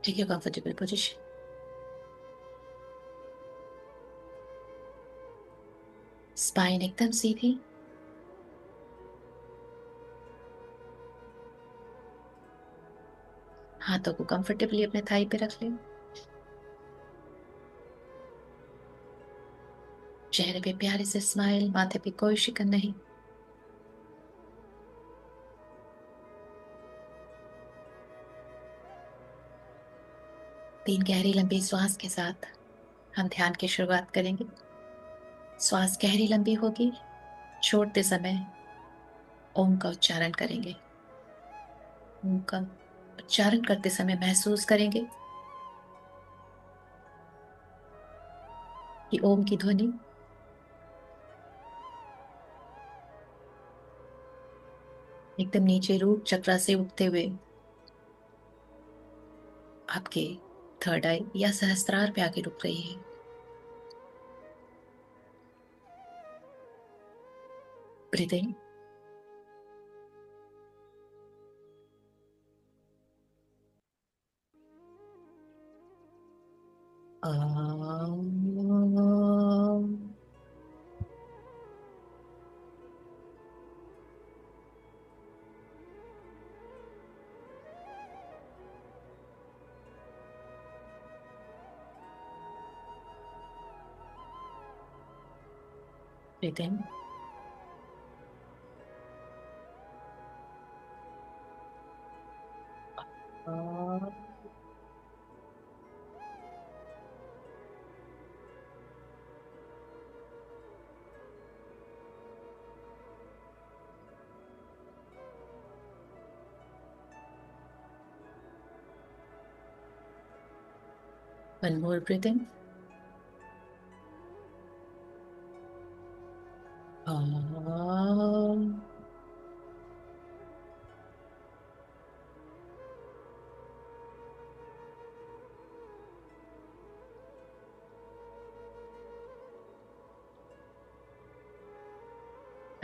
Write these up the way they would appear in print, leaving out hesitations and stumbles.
Take your comfortable position. Spine एकदम सीधी। हाथों को कंफर्टेबली अपने थाई पे रख ले। चेहरे पे प्यारे से स्माइल, माथे पे कोई शिकन नहीं। तीन गहरी लंबी श्वास के साथ हम ध्यान की शुरुआत करेंगे। श्वास गहरी लंबी होगी। छोड़ते समय ओम का उच्चारण करेंगे। ओम का उच्चारण करते समय महसूस करेंगे कि ओम की ध्वनि एकदम नीचे रूट चक्र से उठते हुए आपके थर्ड आई या सहस्त्रार पे आके रुक रही है। Breathing. Breathing. One more breathing.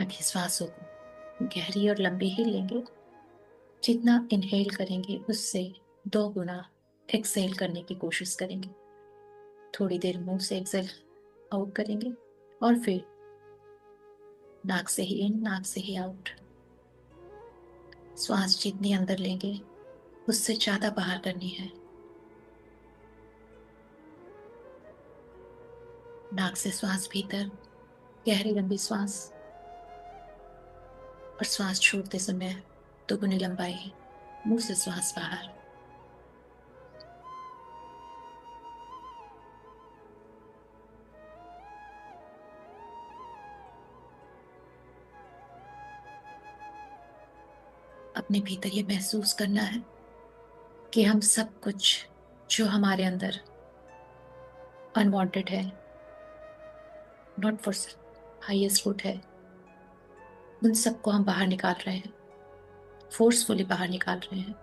अभी श्वासों को गहरी और लंबी ही लेंगे। जितना इनहेल करेंगे उससे 2 गुना एक्सहेल करने की कोशिश करेंगे। थोड़ी देर मुंह से एक्सहेल आउट करेंगे और फिर नाक से ही इन, नाक से ही आउट। श्वास जितनी अंदर लेंगे उससे ज्यादा बाहर करनी है। नाक से श्वास भीतर, गहरी लंबी श्वास, और श्वास छोड़ते समय 2 गुनी लंबाई मुंह से श्वास बाहर। अपने भीतर ये महसूस करना है कि हम सब कुछ जो हमारे अंदर अनवांटेड है, नॉट फॉर हाईएस्ट गुड है, उन सबको हम बाहर निकाल रहे हैं, फोर्सफुली बाहर निकाल रहे हैं।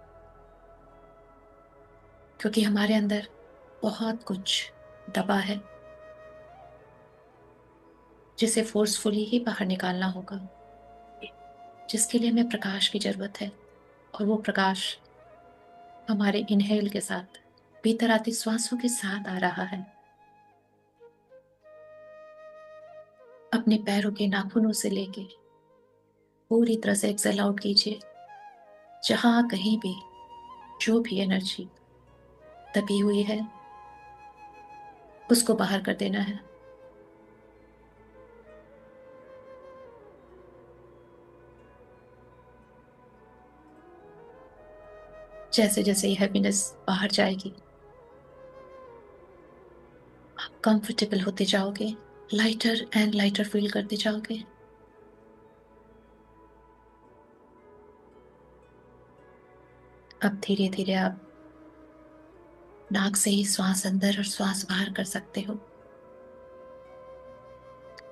क्योंकि हमारे अंदर बहुत कुछ दबा है जिसे फोर्सफुली ही बाहर निकालना होगा, जिसके लिए हमें प्रकाश की जरूरत है। और वो प्रकाश हमारे इनहेल के साथ, भीतर आती श्वासों के साथ आ रहा है। अपने पैरों के नाखूनों से लेके पूरी तरह से एक्सेल आउट कीजिए। जहां कहीं भी जो भी एनर्जी दबी हुई है उसको बाहर कर देना है। जैसे जैसे ये हैप्पीनेस बाहर जाएगी आप कंफर्टेबल होते जाओगे, लाइटर एंड लाइटर फील करते जाओगे। अब धीरे धीरे आप नाक से ही श्वास अंदर और श्वास बाहर कर सकते हो,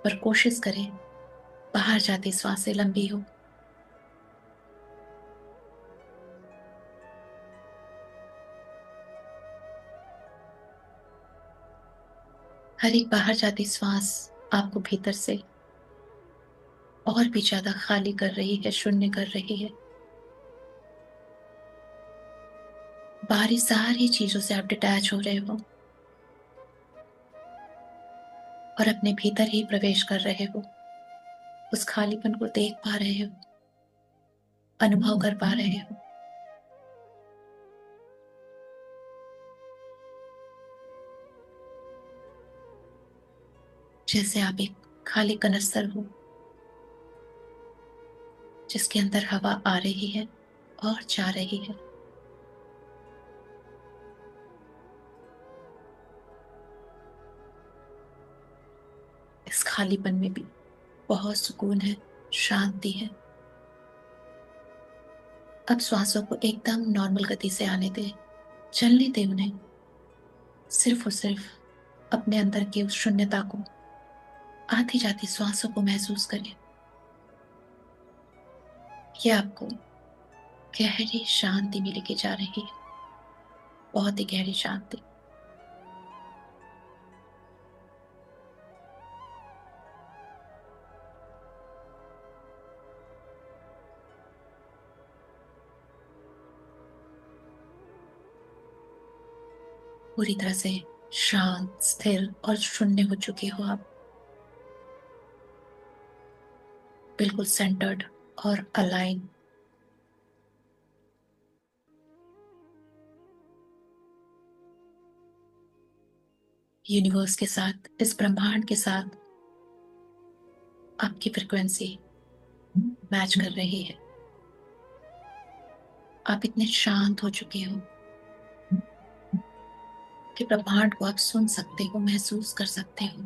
पर कोशिश करें बाहर जाती श्वासें लंबी हो। हर एक बाहर जाती श्वास आपको भीतर से और भी ज्यादा खाली कर रही है, शून्य कर रही है। बाहरी सारी चीजों से आप डिटैच हो रहे हो और अपने भीतर ही प्रवेश कर रहे हो। उस खालीपन को देख पा रहे हो, अनुभव कर पा रहे हो। जैसे आप एक खाली कनस्तर हो जिसके अंदर हवा आ रही है और जा रही है। इस खालीपन में भी बहुत सुकून है, शांति है। अब श्वासों को एकदम नॉर्मल गति से आने दे, चलने दे उन्हें। सिर्फ और सिर्फ अपने अंदर की उस शून्यता को, आती जाती श्वासों को महसूस करें। ये आपको गहरी शांति में लेके जा रही है, बहुत ही गहरी शांति। पूरी तरह से शांत, स्थिर और शून्य हो चुके हो आप। बिल्कुल सेंटर्ड और अलाइन। यूनिवर्स के साथ, इस ब्रह्मांड के साथ आपकी फ्रिक्वेंसी मैच कर रही है। आप इतने शांत हो चुके हो कि ब्रह्मांड को आप सुन सकते हो, महसूस कर सकते हो।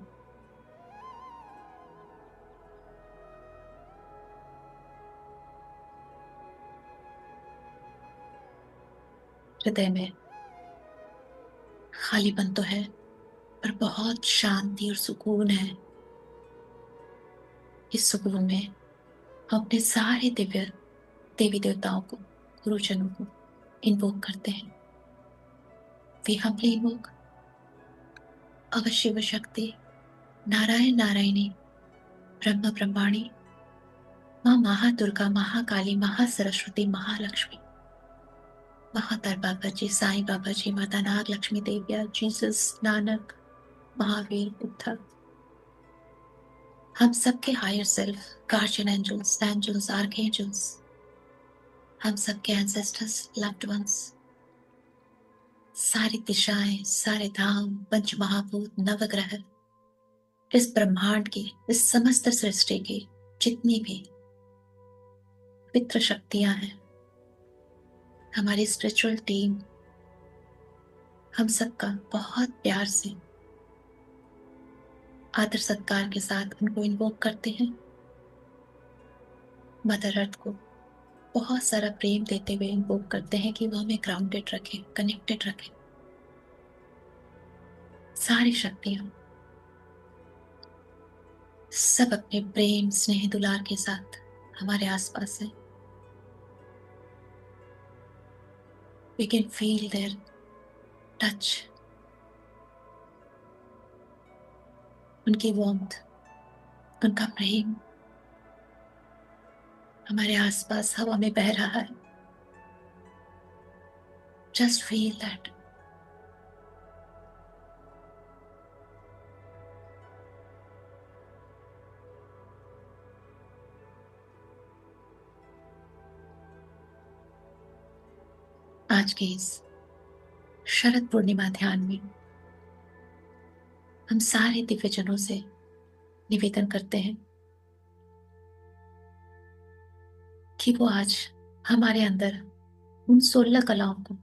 हृदय में खालीपन तो है, पर बहुत शांति और सुकून है। इस सुकून में हम अपने सारे दिव्य देवी देवताओं को, गुरुजनों को इन्वोक करते हैं। वी हम्बली इन्वोक अवर शिव शक्ति, नारायण नारायणी, ब्रह्म ब्रह्माणी, माँ महादुर्गा, महाकाली, महासरस्वती, महालक्ष्मी, महातर बाबा जी, साईं बाबा जी, माता नाग लक्ष्मी देविया, जीसस, नानक, महावीर, बुद्धा। हम सबके higher self, guardian angels, angels, archangels, हम सबके एंसेस्टर्स, लव्ड वंस, सारी दिशाएं, सारे धाम, पंच महाभूत, नवग्रह, इस ब्रह्मांड की, इस समस्त सृष्टि की जितनी भी पितृ शक्तियां हैं, हमारी स्पिरिचुअल टीम, हम सबका बहुत प्यार से, आदर सत्कार के साथ उनको इन्वोक करते हैं। मदर अर्थ को बहुत सारा प्रेम देते हुए इन्वोक करते हैं कि वो हमें ग्राउंडेड रखे, कनेक्टेड रखे। सारी शक्तियां सब अपने प्रेम, स्नेह, दुलार के साथ हमारे आसपास है। We can feel their touch, उनकी वार्मथ, उनका प्रेम हमारे आसपास हवा में बह रहा है। Just feel that. आज के इस शरद पूर्णिमा ध्यान में हम सारे दिव्यजनों से निवेदन करते हैं कि वो आज हमारे अंदर उन 16 कलाओं को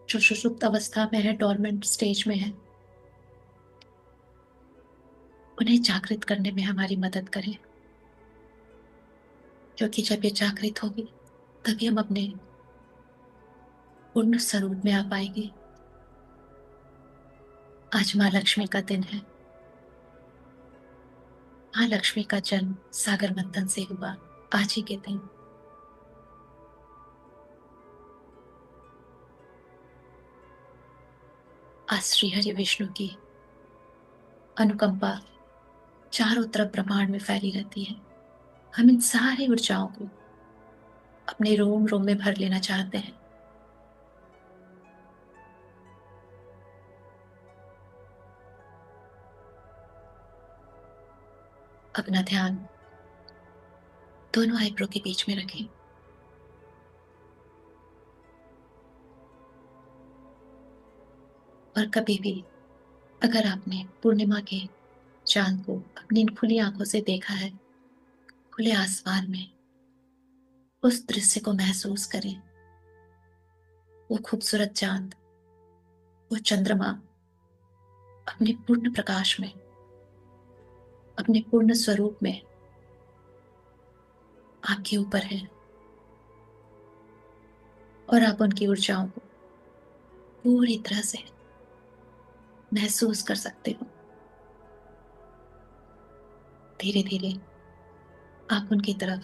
जो सुषुप्त अवस्था में है, डोरमेंट स्टेज में है, उन्हें जागृत करने में हमारी मदद करें। क्योंकि जब ये जागृत होगी तभी हम अपने पूर्ण स्वरूप में आ पाएंगे। आज माँ लक्ष्मी का दिन है। माँ लक्ष्मी का जन्म सागर मंथन से हुआ आज ही के दिन। आज श्री हरि विष्णु की अनुकंपा चारों तरफ ब्रह्मांड में फैली रहती है। हम इन सारी ऊर्जाओं को अपने रोम रोम में भर लेना चाहते हैं। अपना ध्यान दोनों आईब्रो के बीच में रखें। और कभी भी अगर आपने पूर्णिमा के चांद को अपनी इन खुली आंखों से देखा है, खुले आसमान में, उस दृश्य को महसूस करें। वो खूबसूरत चांद, वो चंद्रमा अपने पूर्ण प्रकाश में, अपने पूर्ण स्वरूप में आपके ऊपर है। और आप उनकी ऊर्जाओं को पूरी तरह से महसूस कर सकते हो। धीरे धीरे आप उनकी तरफ,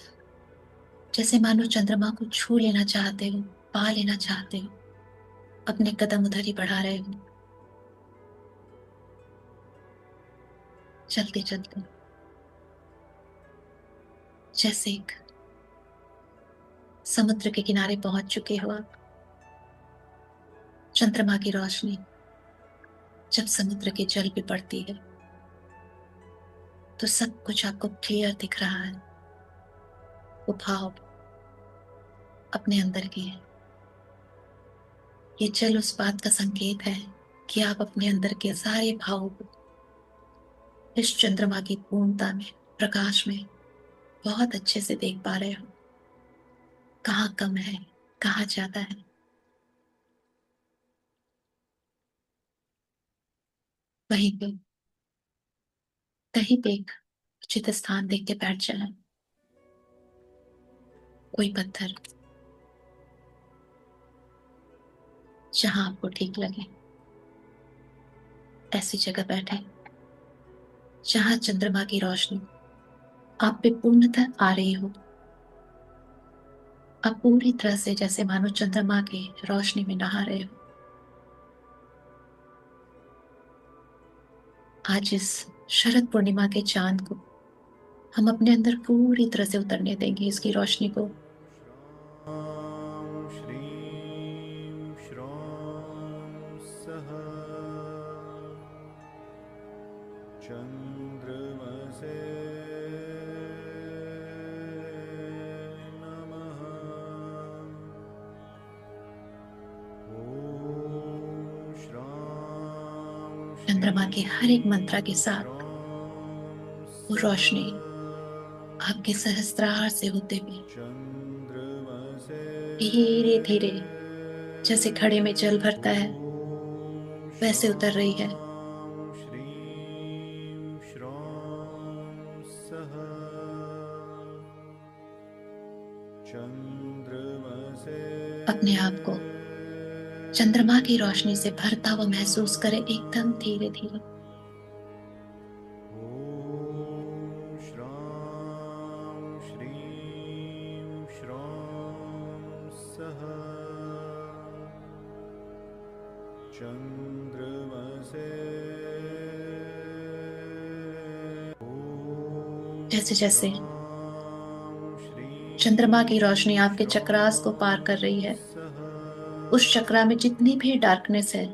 जैसे मानो चंद्रमा को छू लेना चाहते हो, पा लेना चाहते हो, अपने कदम उधर ही बढ़ा रहे हो। चलते चलते जैसे एक समुद्र के किनारे पहुंच चुके हो आप। चंद्रमा की रोशनी जब समुद्र के जल पे पड़ती है तो सब कुछ आपको क्लियर दिख रहा है। वो भाव अपने अंदर की है। ये जल उस बात का संकेत है कि आप अपने अंदर के सारे भावों को इस चंद्रमा की पूर्णता में, प्रकाश में बहुत अच्छे से देख पा रहे हो। कहाँ कम है, कहाँ ज्यादा है। वहीं पे कहीं पे एक उचित स्थान देख के बैठ जाए। कोई पत्थर जहां आपको ठीक लगे, ऐसी जगह बैठे जहां चंद्रमा की रोशनी आप पे पूर्णतः आ रही हो। आप पूरी तरह से जैसे मानो चंद्रमा की रोशनी में नहा रहे हो। आज इस शरद पूर्णिमा के चांद को हम अपने अंदर पूरी तरह से उतरने देंगे, इसकी रोशनी को। श्रीं श्रौं सः चन्द्रमसे नमः। ॐ श्रां चंद्रमा के हर एक श्रीं मंत्रा के साथ श्रौं वो सः रोशनी आपके सहस्त्रार से होते हुए चन्द्रमसे धीरे धीरे, जैसे घड़े में जल भरता है, ॐ वैसे उतर रही है। श्रां श्रीं श्रौं सः चन्द्रमसे अपने आप को चंद्रमा की रोशनी से भरता हुआ महसूस करें, एकदम धीरे धीरे। ॐ श्रां श्रीं श्रौं सः चन्द्रमसे ॐ जैसे जैसे श्रां चंद्रमा की श्रीं रोशनी आपके चक्रास को पार कर रही श्रौं है, सः उस चक्रा में जितनी भी डार्कनेस है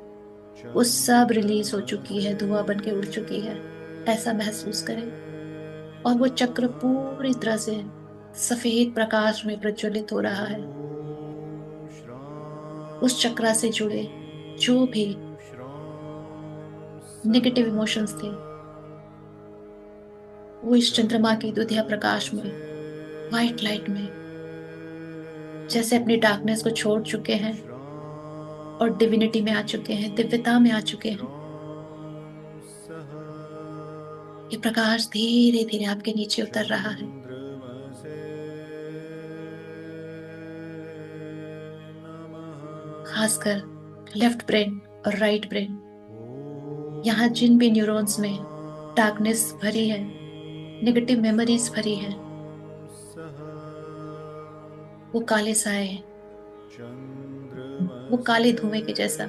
वो सब रिलीज हो चुकी है, चन्द्रमसे धुआं बन के उड़ चुकी है। ऐसा महसूस करें। और वो चक्र पूरी तरह से सफेद प्रकाश में प्रज्वलित हो रहा है। ॐ उस श्रां चक्रा से जुड़े जो भी श्रीं श्रौं सः नेगेटिव इमोशंस थे, वो इस चंद्रमा की दुधिया प्रकाश में, चन्द्रमसे व्हाइट लाइट में जैसे अपनी डार्कनेस को छोड़ चुके हैं और श्रां डिविनिटी में आ चुके हैं, दिव्यता में आ श्रीं चुके हैं। श्रौं सः ये प्रकाश धीरे धीरे आपके नीचे उतर रहा है। चन्द्रमसे नमः। खासकर लेफ्ट ब्रेन और राइट ब्रेन, यहाँ जिन भी ॐ न्यूरॉन्स में श्रां डार्कनेस भरी है, श्रीं नेगेटिव मेमोरीज भरी है, श्रौं सः वो काले साए हैं, वो चन्द्रमसे काले धुएं के जैसा,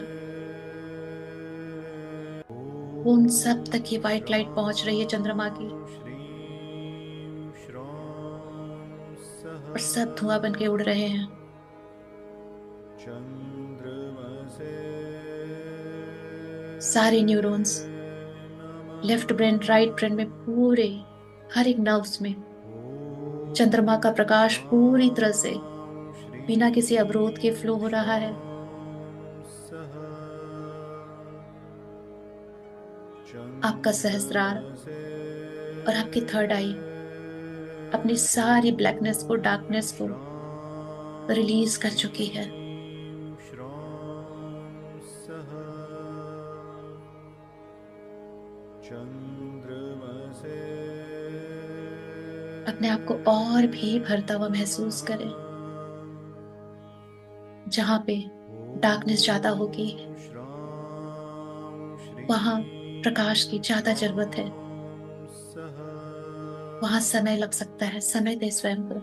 वो उन सब तक ये ॐ व्हाइट लाइट पहुंच रही है चंद्रमा की। श्रां श्रीं श्रौं सः और सब धुआं बन के उड़ रहे हैं। चन्द्रमसे सारे न्यूरॉन्स नमः। लेफ्ट ब्रेन राइट ब्रेन में पूरे हर एक नर्व्स में चंद्रमा का प्रकाश पूरी तरह से बिना किसी अवरोध के फ्लो हो रहा है। आपका सहस्त्रार और आपकी थर्ड आई अपनी सारी ब्लैकनेस को, डार्कनेस को रिलीज कर चुकी है। अपने आप को और भी भरता हुआ महसूस करें। जहां पे डार्कनेस ज्यादा होगी वहां प्रकाश की ज्यादा जरूरत है। वहां समय लग सकता है, समय दे स्वयं को।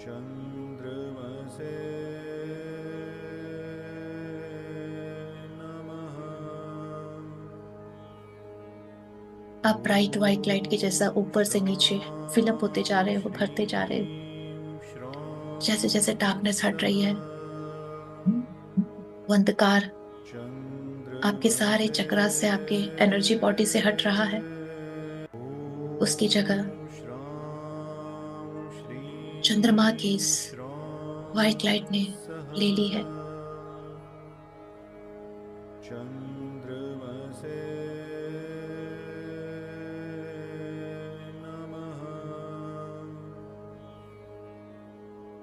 चंद्रमसे नमः। आप ब्राइट व्हाइट लाइट के जैसा ऊपर से नीचे फिलअप होते जा रहे हो, भरते जा रहे हो। जैसे जैसे डार्कनेस हट रही है, वो अंधकार आपके सारे चक्रा से, आपके एनर्जी बॉडी से हट रहा है। उसकी जगह चंद्रमा की इस व्हाइट लाइट ने ले ली है। चंद्रमसे नमः।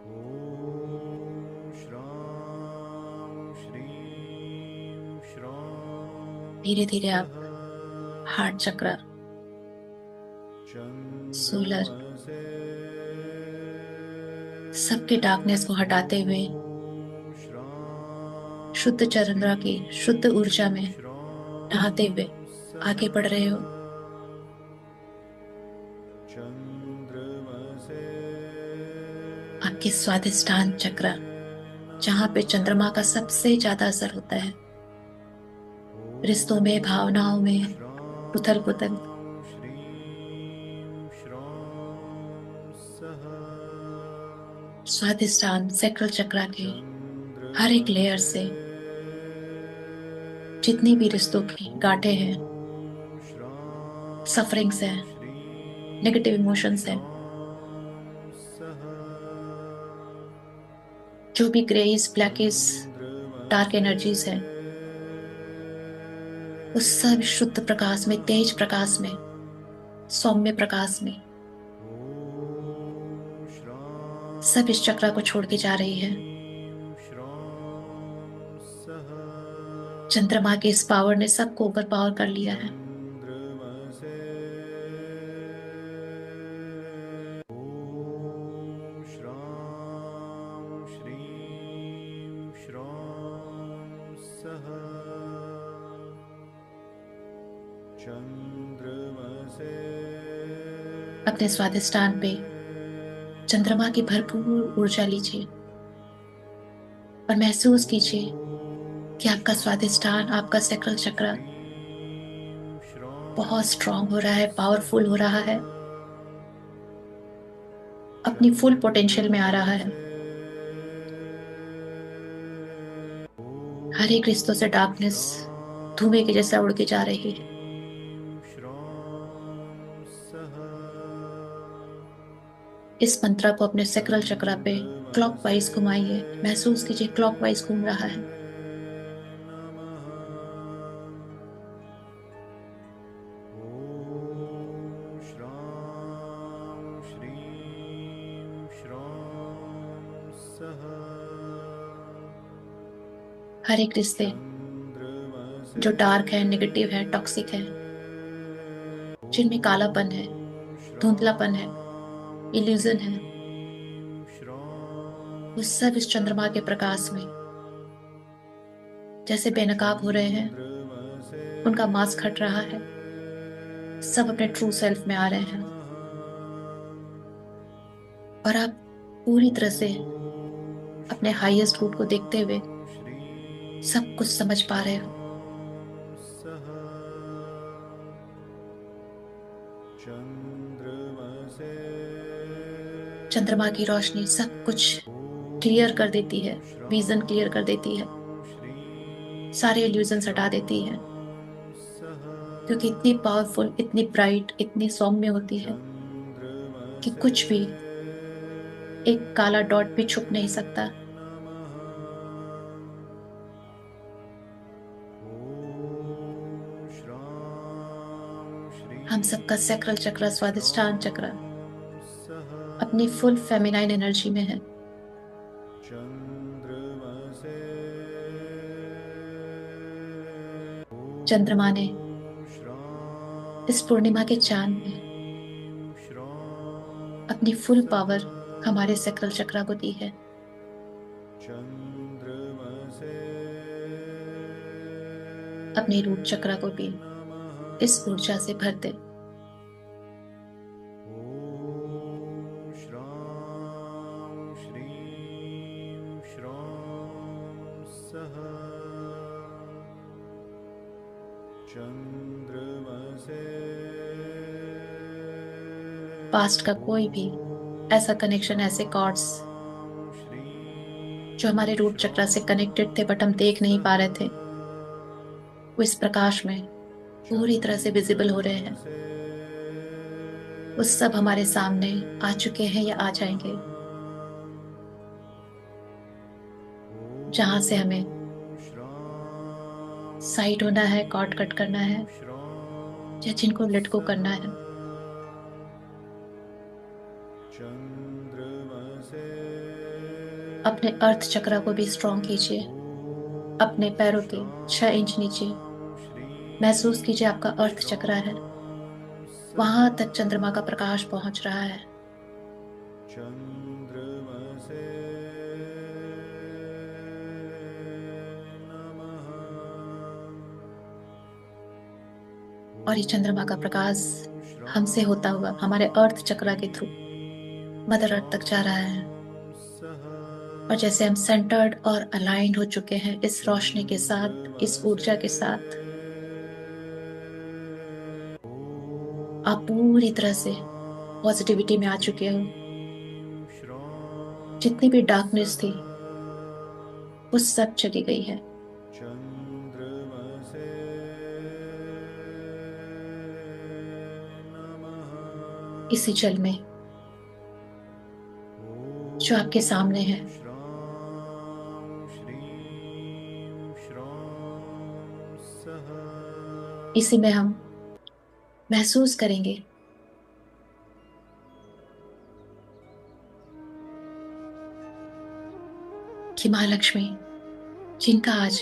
ॐ श्रां श्रीं श्रां धीरे धीरे आप सः। हार्ट चक्र, सोलर, चंद्रमसे सबके डार्कनेस को हटाते हुए श्रां शुद्ध चंद्रमा की शुद्ध ऊर्जा में नहाते हुए सः। आगे बढ़ रहे हो। चंद्रमसे आपके स्वादिष्टान चक्र, जहां पे चंद्रमा का सबसे ज्यादा असर होता है, रिश्तों में, भावनाओं में उथल पुथल, श्रीं श्रां सः। स्वादिष्टान सैक्रल चक्र के हर एक लेयर चंद्रमसे से जितनी भी रिश्तों की गांठें हैं, श्रां सफरिंग्स हैं, नेगेटिव श्रीं इमोशंस हैं, श्रां सः। जो भी ग्रेइस, ब्लैकिस, डार्क चंद्रमसे एनर्जीज है, उस सब शुद्ध प्रकाश में, तेज प्रकाश में, सौम्य प्रकाश में ॐ श्रां सब इस चक्र को छोड़ के जा रही है। श्रीं श्रां सः। चंद्रमा के इस पावर ने सबको ओवर पावर कर लिया है। चंद्रमसे ॐ श्रां श्रीं श्रां सः। चंद्रमसे अपने स्वादिष्टान पे चंद्रमा की भरपूर ऊर्जा लीजिए और महसूस कीजिए कि आपका स्वादिष्टान, आपका सैक्रल चक्र बहुत स्ट्रांग हो रहा है, पावरफुल हो रहा है, अपनी फुल पोटेंशियल में आ रहा है। हर एक रिश्तों से डार्कनेस धुएं के जैसा उड़ के जा रही है। इस मंत्र को अपने सैक्रल चक्र पे क्लॉकवाइज घुमाइए, महसूस कीजिए क्लॉकवाइज घूम रहा है। हर एक रिश्ते जो डार्क है, नेगेटिव है, टॉक्सिक है, जिनमें कालापन है, धुंधलापन है, इल्यूजन है, वो सब इस चंद्रमा के प्रकाश में जैसे बेनकाब हो रहे हैं। उनका मास्क हट रहा है, सब अपने ट्रू सेल्फ में आ रहे हैं और आप पूरी तरह से अपने हाईएस्ट गुड को देखते हुए सब कुछ समझ पा रहे हो। चंद्रमा चंद्रमा की रोशनी सब कुछ क्लियर कर देती है, विजन क्लियर कर देती है, सारे इल्यूजन्स हटा देती है, क्योंकि इतनी पावरफुल, इतनी ब्राइट, इतनी सौम्य होती है कि कुछ भी, एक काला डॉट भी छुप नहीं सकता। हम सबका सैक्रल चक्र, स्वादिष्ठान चक्र अपनी फुल फेमिनाइन एनर्जी में है। चंद्रमा ने इस पूर्णिमा के चांद में अपनी फुल पावर हमारे सैक्रल चक्र को दी है। अपने रूट चक्र को भी इस ऊर्जा से भर दे। पास्ट का कोई भी ऐसा कनेक्शन, ऐसे कॉर्ड्स जो हमारे रूट चक्र से कनेक्टेड थे बट हम देख नहीं पा रहे थे, वो इस प्रकाश में पूरी तरह से विजिबल हो रहे हैं। वो सब हमारे सामने आ चुके हैं या आ जाएंगे। जहां से हमें साइड होना है, कॉर्ड कट करना है, या जिनको लेट गो करना है। अपने अर्थ चक्र को भी स्ट्रॉन्ग कीजिए। अपने पैरों के 6 इंच नीचे महसूस कीजिए आपका अर्थ चक्र है, वहां तक चंद्रमा का प्रकाश पहुंच रहा है। और ये चंद्रमा का प्रकाश हमसे होता हुआ हमारे अर्थ चक्र के थ्रू मदर अर्थ तक जा रहा है। और जैसे हम सेंटर्ड और अलाइंड हो चुके हैं इस रोशनी के साथ, इस ऊर्जा के साथ, आप पूरी तरह से पॉजिटिविटी में आ चुके हो। जितनी भी डार्कनेस थी वो सब चली गई है। इसी जल में जो आपके सामने है, इसी में हम महसूस करेंगे कि महालक्ष्मी, जिनका आज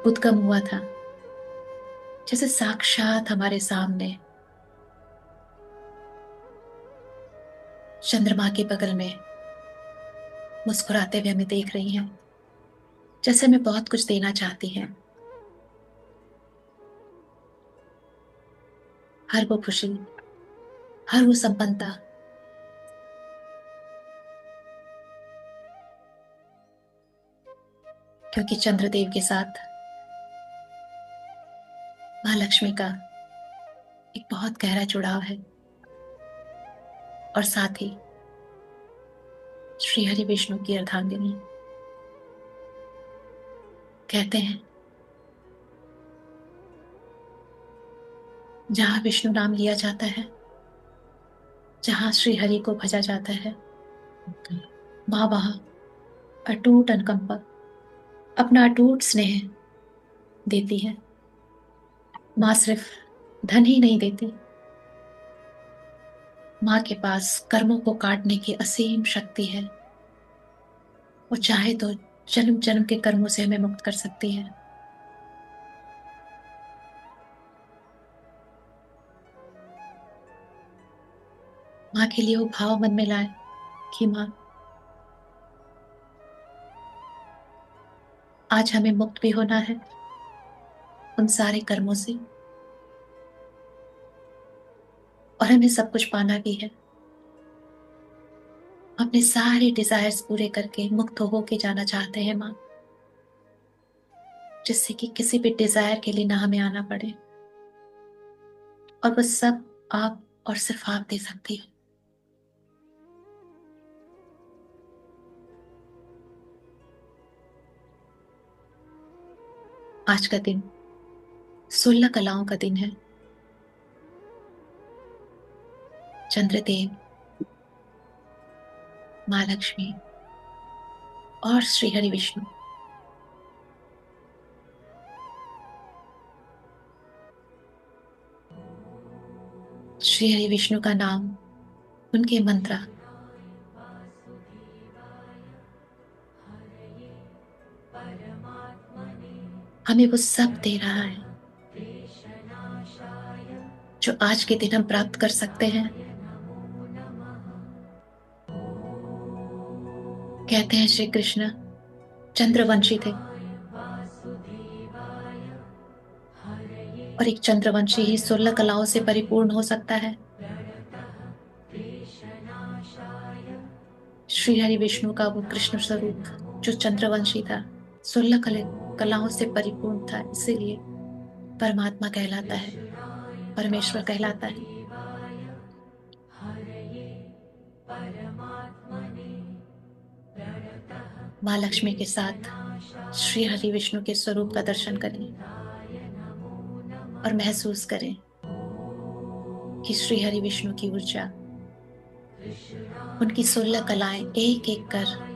उद्गम हुआ था, जैसे साक्षात हमारे सामने चंद्रमा के बगल में मुस्कुराते हुए हमें देख रही हैं, जैसे हमें बहुत कुछ देना चाहती हैं। हर वो खुशी, हर वो संपन्नता, क्योंकि चंद्रदेव के साथ महालक्ष्मी का एक बहुत गहरा जुड़ाव है। और साथ ही श्री हरि विष्णु की अर्धांगिनी। कहते हैं जहां विष्णु नाम लिया जाता है, जहां श्री हरि को भजा जाता है, माँ वहां अटूट अनुकंपा, अपना अटूट स्नेह देती है। माँ सिर्फ धन ही नहीं देती, माँ के पास कर्मों को काटने की असीम शक्ति है। वो चाहे तो जन्म जन्म के कर्मों से हमें मुक्त कर सकती है। माँ के लिए वो भाव मन में लाए कि माँ, आज हमें मुक्त भी होना है उन सारे कर्मों से, और हमें सब कुछ पाना भी है। अपने सारे डिजायर्स पूरे करके मुक्त हो के जाना चाहते हैं माँ, जिससे कि किसी भी डिजायर के लिए ना हमें आना पड़े। और वो सब आप और सिर्फ आप दे सकती हो। आज का दिन 16 कलाओं का दिन है। चंद्रदेव, माँ लक्ष्मी और श्री हरि विष्णु श्री हरि विष्णु का नाम, उनके मंत्र हमें वो सब दे रहा है जो आज के दिन हम प्राप्त कर सकते हैं। कहते हैं श्री कृष्ण चंद्रवंशी थे, और एक चंद्रवंशी ही 16 कलाओं से परिपूर्ण हो सकता है। श्री हरि विष्णु का वो कृष्ण स्वरूप जो चंद्रवंशी था, 16 कलाओं से परिपूर्ण था, इसीलिए परमात्मा कहलाता है, परमेश्वर कहलाता है। माँ लक्ष्मी के साथ श्री हरि विष्णु के स्वरूप का दर्शन करें और महसूस करें कि श्री हरि विष्णु की ऊर्जा, उनकी 16 कलाएं एक एक कर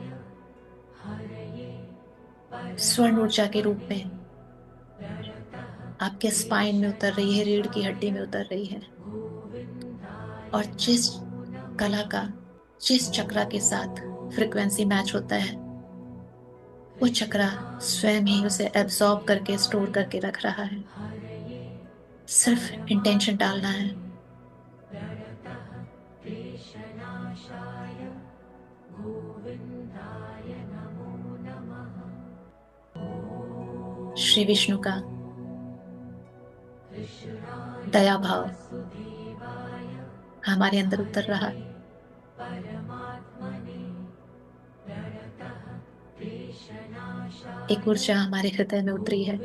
स्वर्ण ऊर्जा के रूप में आपके स्पाइन में उतर रही है, रीढ़ की हड्डी में उतर रही है। और जिस कला का जिस चक्रा के साथ फ्रिक्वेंसी मैच होता है, वो चक्रा स्वयं ही उसे एब्सॉर्ब करके स्टोर करके रख रहा है। सिर्फ इंटेंशन डालना है। श्री विष्णु का दया भाव हमारे अंदर उतर रहा है। एक ऊर्जा हमारे हृदय में उतरी है।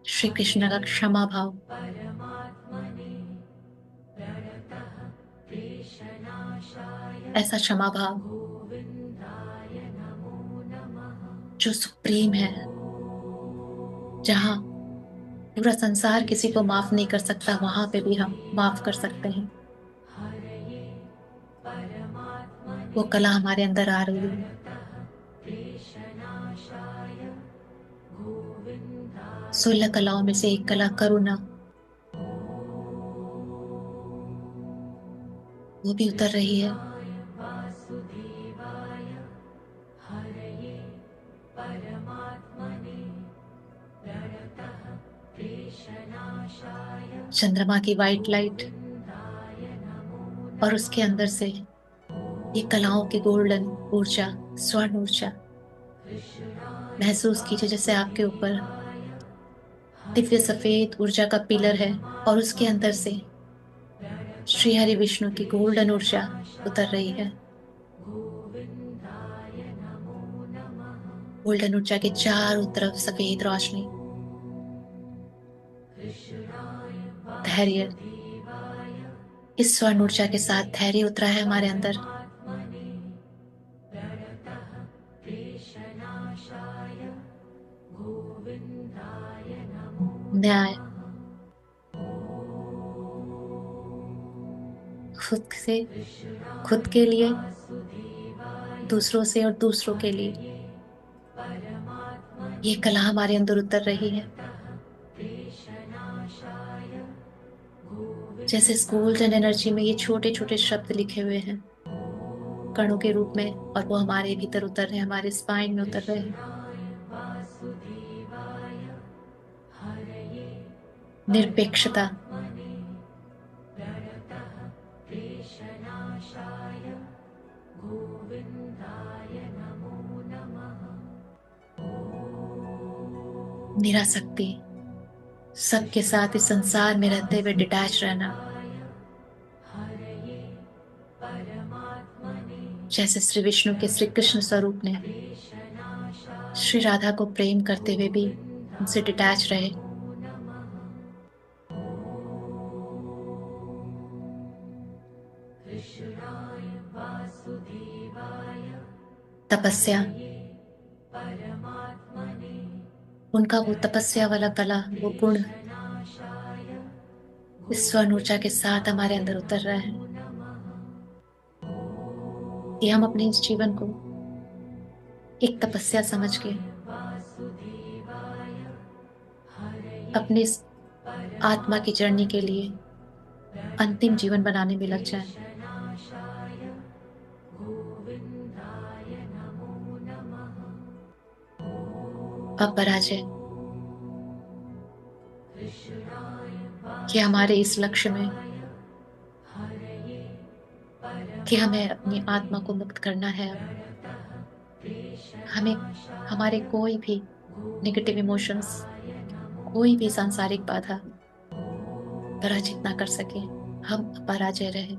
श्री कृष्ण का क्षमा भाव, ऐसा क्षमा भाव जो सुप्रीम है, जहां पूरा संसार किसी को माफ नहीं कर सकता, वहां पे भी हम माफ कर सकते हैं। वो कला हमारे अंदर आ रही है। 16 कलाओं में से एक कला करुणा, वो भी उतर रही है। चंद्रमा की वाइट लाइट और उसके अंदर से ये कलाओं की गोल्डन ऊर्जा, स्वर्ण ऊर्जा महसूस कीजिए, जैसे आपके ऊपर दिव्य सफेद ऊर्जा का पिलर है और उसके अंदर से श्री हरि विष्णु की गोल्डन ऊर्जा उतर रही है। गोल्डन ऊर्जा के चारों तरफ सफेद रोशनी, धैर्य। इस स्वर्ण ऊर्जा के साथ धैर्य उतरा है हमारे अंदर। न्याय, खुद से, खुद के लिए, दूसरों से और दूसरों के लिए ये कला हमारे अंदर उतर रही है। जैसे इस गोल्डन एनर्जी में ये छोटे छोटे शब्द लिखे हुए हैं कणों के रूप में, और वो हमारे भीतर उतर रहे हैं, हमारे स्पाइन में उतर रहे हैं। निरपेक्षता, निरासक्ति, सबके साथ इस संसार में रहते हुए डिटैच रहना। जैसे श्री विष्णु के श्री कृष्ण स्वरूप ने श्री राधा को प्रेम करते हुए भी उनसे डिटैच रहे। तपस्या, उनका वो तपस्या वाला कला, वो गुण इस स्वर्ण ऊर्जा के साथ हमारे अंदर उतर रहा है कि हम अपने इस जीवन को एक तपस्या समझ के अपने इस आत्मा की जर्नी के लिए अंतिम जीवन बनाने में लग जाए। अपराजय, कि हमारे इस लक्ष्य में कि हमें अपनी आत्मा को मुक्त करना है। अब हमें हमारे कोई भी नेगेटिव इमोशंस, कोई भी सांसारिक बाधा पराजित ना कर सके। हम अपराजय रहे।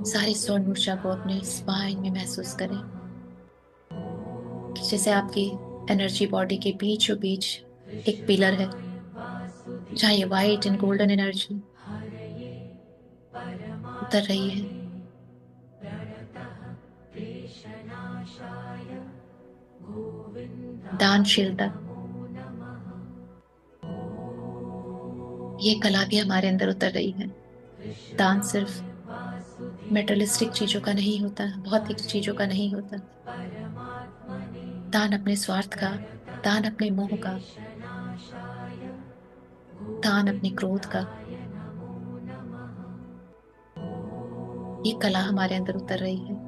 सारी स्वर्ण ऊर्जा को अपने स्पाइन में महसूस करें कि जैसे आपकी एनर्जी बॉडी के बीचों बीच एक पिलर है, जहाँ ये वाइट एंड गोल्डन एनर्जी उतर रही है। दानशीलता, ये कला भी हमारे अंदर उतर रही है। दान सिर्फ मेटलिस्टिक चीजों का नहीं होता, भौतिक चीजों का नहीं होता। दान अपने स्वार्थ का, दान अपने मोह का, दान अपने क्रोध का, ये कला हमारे अंदर उतर रही है।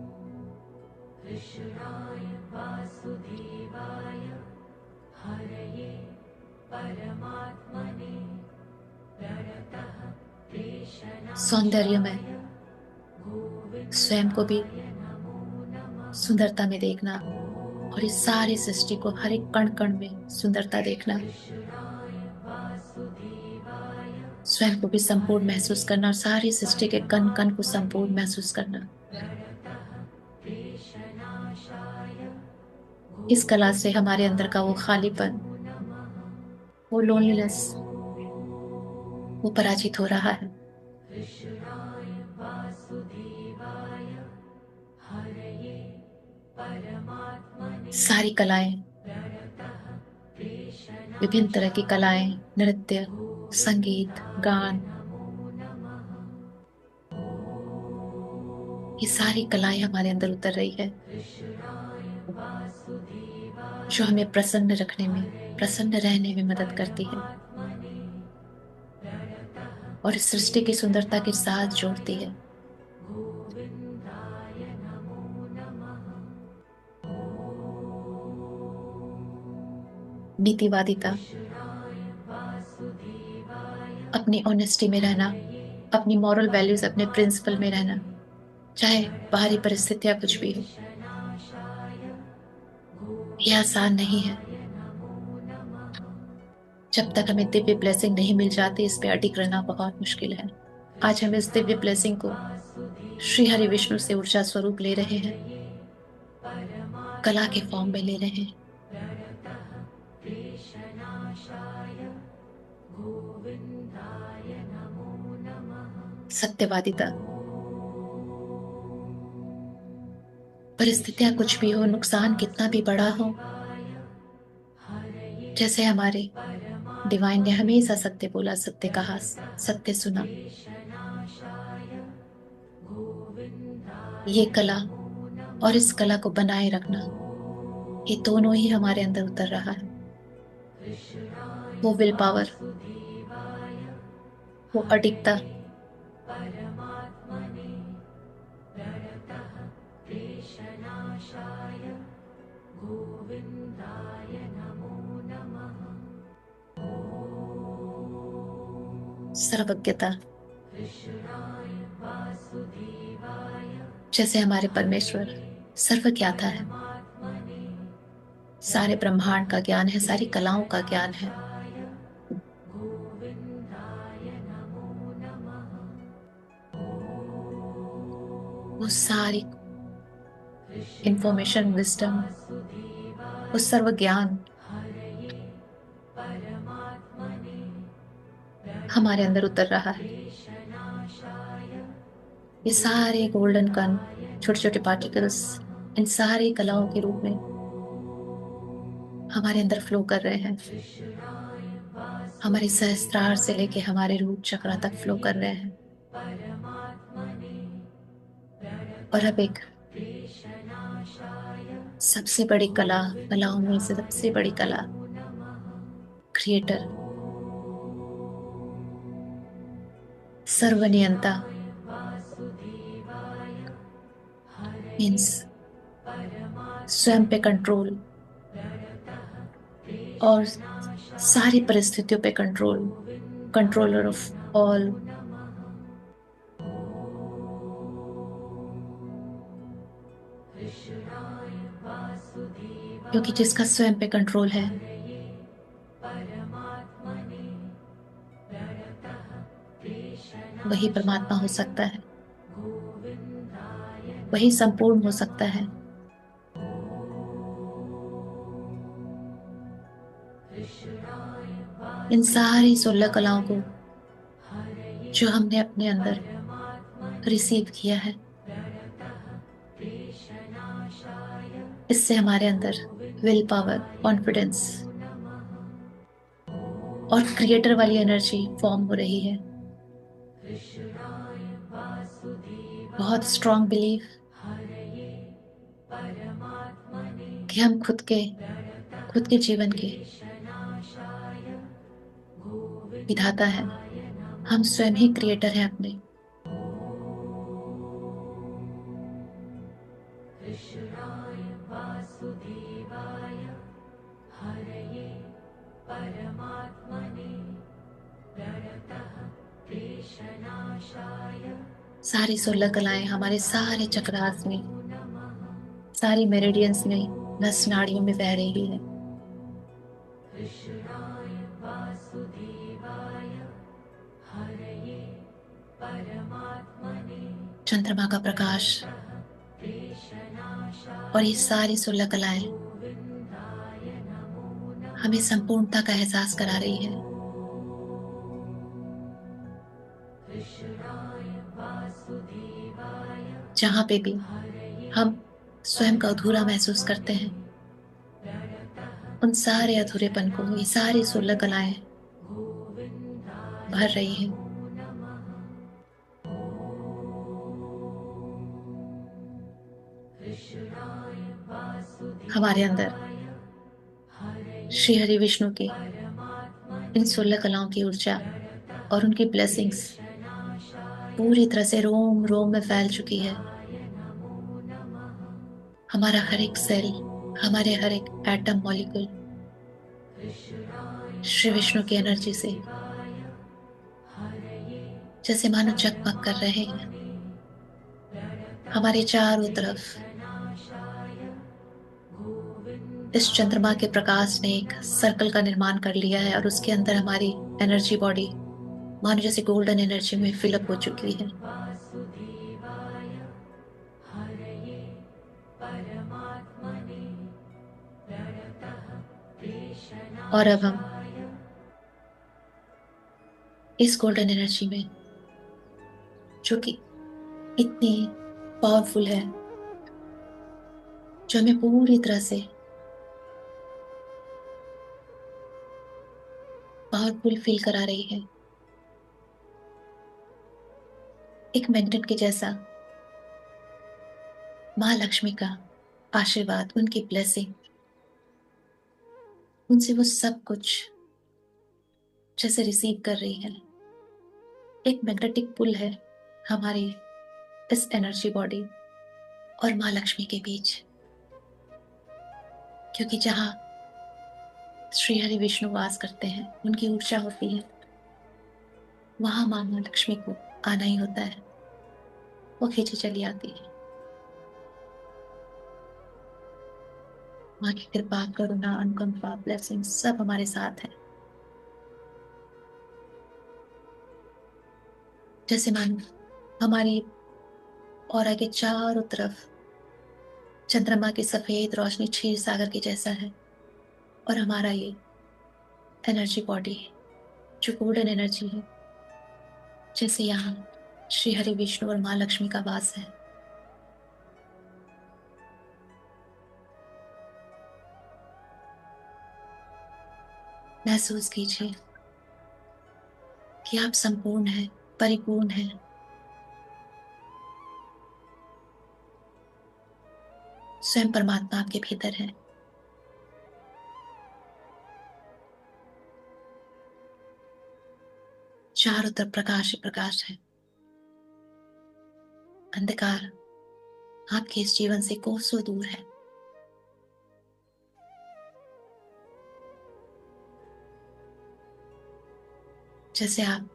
सौंदर्य में स्वयं को भी सुंदरता में देखना और इस सारी सृष्टि को हर एक कण कण में सुंदरता देखना, स्वयं को भी संपूर्ण महसूस करना और सारी सृष्टि के कण कण को संपूर्ण महसूस करना। इस कला से हमारे अंदर का वो खालीपन, वो लोनलीनेस, वो पराजित हो रहा है। सारी कलाएं, विभिन्न तरह की कलाएं, नृत्य, संगीत, गान, ये सारी कलाएं हमारे अंदर उतर रही है, जो हमें प्रसन्न रखने में, प्रसन्न रहने में मदद करती है और इस सृष्टि की सुंदरता के साथ जोड़ती है। नीतिवादिता, अपनी ऑनेस्टी में रहना, अपनी मॉरल वैल्यूज, अपने प्रिंसिपल में रहना, चाहे बाहरी परिस्थितियां कुछ भी हो। यह आसान नहीं है। जब तक हमें दिव्य ब्लेसिंग नहीं मिल जाती, इस पे अडिग रहना बहुत मुश्किल है। आज हम इस दिव्य ब्लेसिंग को श्री हरि विष्णु से ऊर्जा स्वरूप ले रहे हैं, कला के फॉर्म में ले रहे हैं। सत्यवादिता, परिस्थितियां कुछ भी हो, नुकसान कितना भी बड़ा हो, जैसे हमारे डिवाइन ने हमेशा सत्य बोला, सत्य कहा, सत्य सुना, ये कला और इस कला को बनाए रखना, ये दोनों ही हमारे अंदर उतर रहा है। वो विल पावर, वो अडिगता, सर्वज्ञता, जैसे हमारे परमेश्वर सर्वज्ञाता है, सारे ब्रह्मांड का ज्ञान है, सारी कलाओं का ज्ञान है। वो सारी इंफॉर्मेशन, विजडम, वो सर्व ज्ञान हमारे अंदर उतर रहा है। ये सारे गोल्डन कण, छोटे छोटे पार्टिकल्स, इन सारी कलाओं के रूप में हमारे अंदर फ्लो कर रहे हैं। हमारे सहस्त्रार से लेके हमारे रूट चक्र तक फ्लो कर रहे हैं। और अब एक सबसे बड़ी कला, कलाओं में से सबसे बड़ी कला, क्रिएटर, सर्वनियंता, मीन्स स्वयं पे कंट्रोल और सारी परिस्थितियों पे कंट्रोल, कंट्रोलर ऑफ ऑल। क्योंकि जिसका स्वयं पे कंट्रोल है, वही परमात्मा हो सकता है, वही संपूर्ण हो सकता है। इन सारी 16 कलाओं को जो हमने अपने अंदर रिसीव किया है, इससे हमारे अंदर विल पावर, कॉन्फिडेंस और क्रिएटर वाली एनर्जी फॉर्म हो रही है। बहुत स्ट्रांग बिलीफ कि हम खुद के जीवन के विधाता हैं। हम स्वयं ही क्रिएटर हैं अपने। सारी 16 कलाएं हमारे सारे चक्रास में, सारी मेरिडियंस में, नस नाड़ियों में बह रही है। चंद्रमा का प्रकाश और ये सारी 16 कलाएं हमें संपूर्णता का एहसास करा रही है। जहां पे भी हम स्वयं का अधूरा महसूस करते हैं, उन सारे अधूरेपन को ये सारी 16 कलाएं भर रही हैं। हमारे अंदर श्री हरि विष्णु की इन 16 कलाओं की ऊर्जा और उनकी ब्लेसिंग्स पूरी तरह से रोम रोम में फैल चुकी है। हमारा हर एक सेल, हमारे हर एक एटम मॉलिक्यूल श्री विष्णु की एनर्जी से जैसे मानो जगमग कर रहे हैं। हमारे चारों तरफ इस चंद्रमा के प्रकाश ने एक सर्कल का निर्माण कर लिया है और उसके अंदर हमारी एनर्जी बॉडी मानो जैसे गोल्डन एनर्जी में फिलअप हो चुकी है। और अब हम इस गोल्डन एनर्जी में, जो कि इतनी पावरफुल है, जो हमें पूरी तरह से पावरफुल फील करा रही है, एक मैग्नेट के जैसा, माँ लक्ष्मी का आशीर्वाद, उनकी ब्लेसिंग, उनसे वो सब कुछ जैसे रिसीव कर रही है। एक मैग्नेटिक पुल है हमारी इस एनर्जी बॉडी और माँ लक्ष्मी के बीच, क्योंकि जहाँ श्री हरि विष्णु वास करते हैं, उनकी ऊर्जा होती है, वहां माँ लक्ष्मी को आना ही होता है। वो खींची चली आती है। माँ की कृपा, करुणा, अनुकंपा, ब्लेसिंग सब हमारे साथ है। जैसे मानो हमारी ऑरा के चारों तरफ चंद्रमा की सफेद रोशनी क्षीर सागर के जैसा है, और हमारा ये एनर्जी बॉडी जो गोल्डन एनर्जी है, जैसे यहाँ श्री हरि विष्णु और माँ लक्ष्मी का वास है। महसूस कीजिए कि आप संपूर्ण हैं, परिपूर्ण हैं। स्वयं परमात्मा आपके भीतर है। चारों तरफ प्रकाश ही प्रकाश है। अंधकार आपके इस जीवन से कोसों दूर है। जैसे आप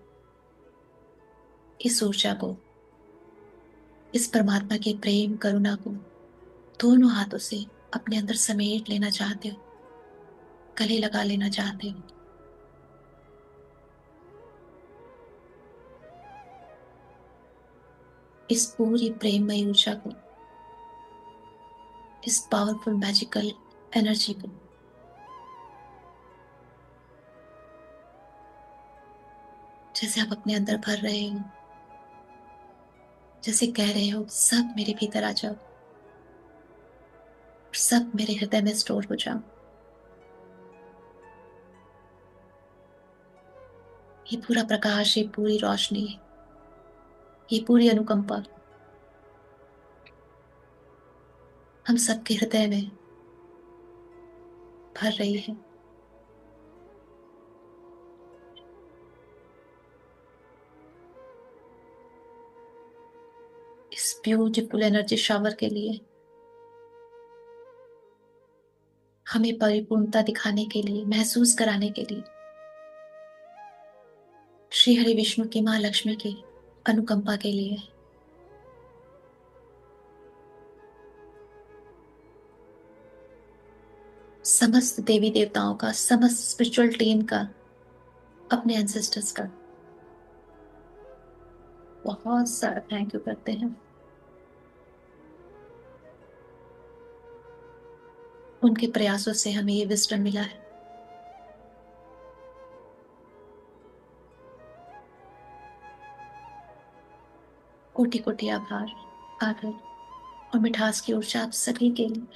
इस ऊर्जा को, इस परमात्मा के प्रेम करुणा को दोनों हाथों से अपने अंदर समेट लेना चाहते हो, गले लगा लेना चाहते हो। इस पूरी प्रेममय ऊर्जा को, इस पावरफुल मैजिकल एनर्जी को जैसे आप अपने अंदर भर रहे हो, जैसे कह रहे हो सब मेरे भीतर आ जाओ, सब मेरे हृदय में स्टोर हो जाओ। ये पूरा प्रकाश, ये पूरी रोशनी, ये पूरी अनुकंपा हम सबके हृदय में भर रही है। इस ब्यूटीफुल एनर्जी शावर के लिए, हमें परिपूर्णता दिखाने के लिए, महसूस कराने के लिए, श्री हरि विष्णु की माँ लक्ष्मी की अनुकंपा के लिए, समस्त देवी देवताओं का, समस्त स्पिरिचुअल टीम का, अपने एंसेस्टर्स का बहुत सारा थैंक यू करते हैं। उनके प्रयासों से हमें ये विजडम मिला है। कोटि कोटि आभार, आदर और मिठास की ऊर्जा आप सभी के लिए।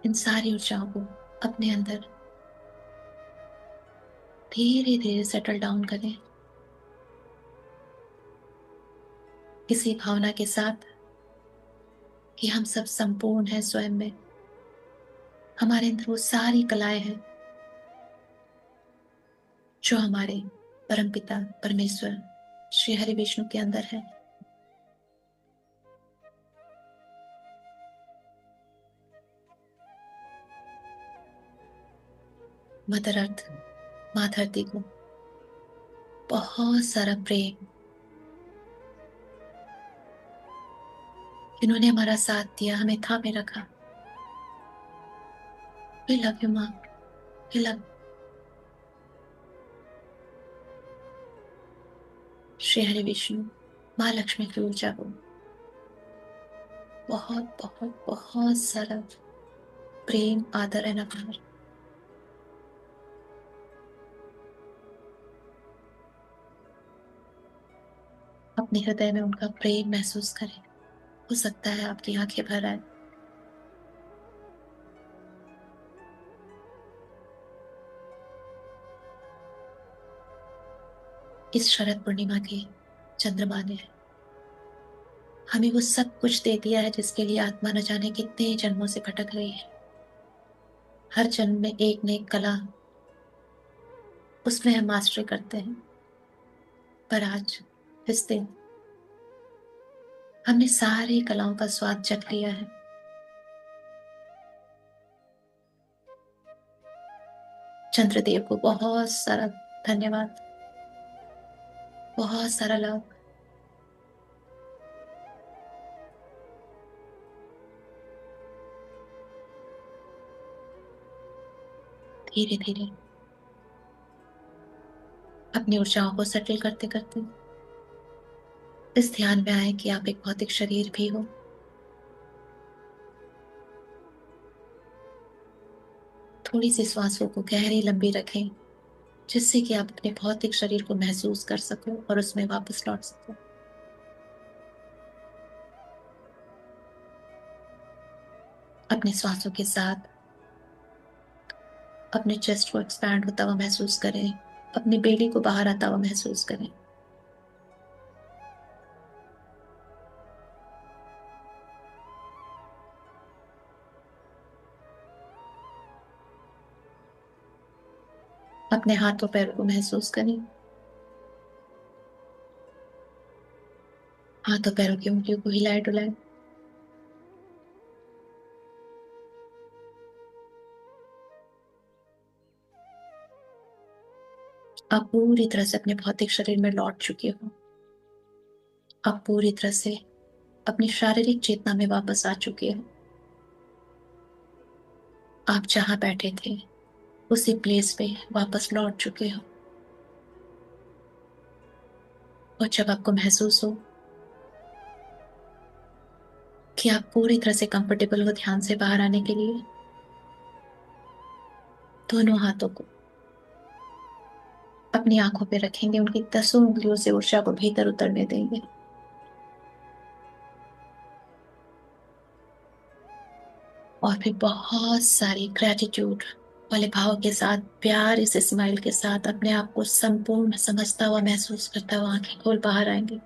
इन सारी ऊर्जाओं को अपने अंदर धीरे धीरे सेटल डाउन करें, इसी भावना के साथ कि हम सब संपूर्ण हैं स्वयं में। हमारे अंदर वो सारी कलाएं हैं जो हमारे परमपिता परमेश्वर श्री हरि विष्णु के अंदर है। मदर अर्थ, माँ धरती को बहुत सारा प्रेम। इन्होंने हमारा साथ दिया, हमें थामे रखा। वी लव यू माँ, वी लव। श्री हरि विष्णु माँ लक्ष्मी की ऊर्जा को बहुत बहुत बहुत सारा प्रेम, आदर एंड आभार। अपने हृदय में उनका प्रेम महसूस करें। हो सकता है आपकी आंखें भर आए। इस शरद पूर्णिमा के चंद्रमा ने हमें वो सब कुछ दे दिया है जिसके लिए आत्मा न जाने कितने जन्मों से भटक रही है। हर जन्म में एक न एक कला, उसमें हम मास्टरी करते हैं। पर आज इस दिन हमने सारी कलाओं का स्वाद चख लिया है। चंद्रदेव को बहुत सारा धन्यवाद, बहुत सारा लव। धीरे धीरे अपनी ऊर्जाओं को सेटल करते करते इस ध्यान में आए कि आप एक भौतिक शरीर भी हो थोड़ी सी सांसों को गहरी लंबी रखें, जिससे कि आप अपने भौतिक शरीर को महसूस कर सको और उसमें वापस लौट सको। अपने सांसों के साथ अपने चेस्ट को एक्सपैंड होता हुआ महसूस करें, अपनी बेली को बाहर आता हुआ महसूस करें। अपने हाथों पैरों को महसूस करें। हाथों पैरों की उंगलियों को हिलाए डुलाए। आप पूरी तरह से अपने भौतिक शरीर में लौट चुके हो। आप पूरी तरह से अपनी शारीरिक चेतना में वापस आ चुके हो। आप जहां बैठे थे उसी प्लेस पे वापस लौट चुके हो। और जब आपको महसूस हो कि आप पूरी तरह से कंफर्टेबल हो ध्यान से बाहर आने के लिए, दोनों हाथों को अपनी आंखों पे रखेंगे, उनकी 10 उंगलियों से ऊर्जा को भीतर उतरने देंगे। और फिर बहुत सारी ग्रेटिट्यूड वाले भाव के साथ, प्यार इस स्माइल के साथ अपने आप को संपूर्ण समझता हुआ महसूस करता हुआ आंखें खोल बाहर आएंगे।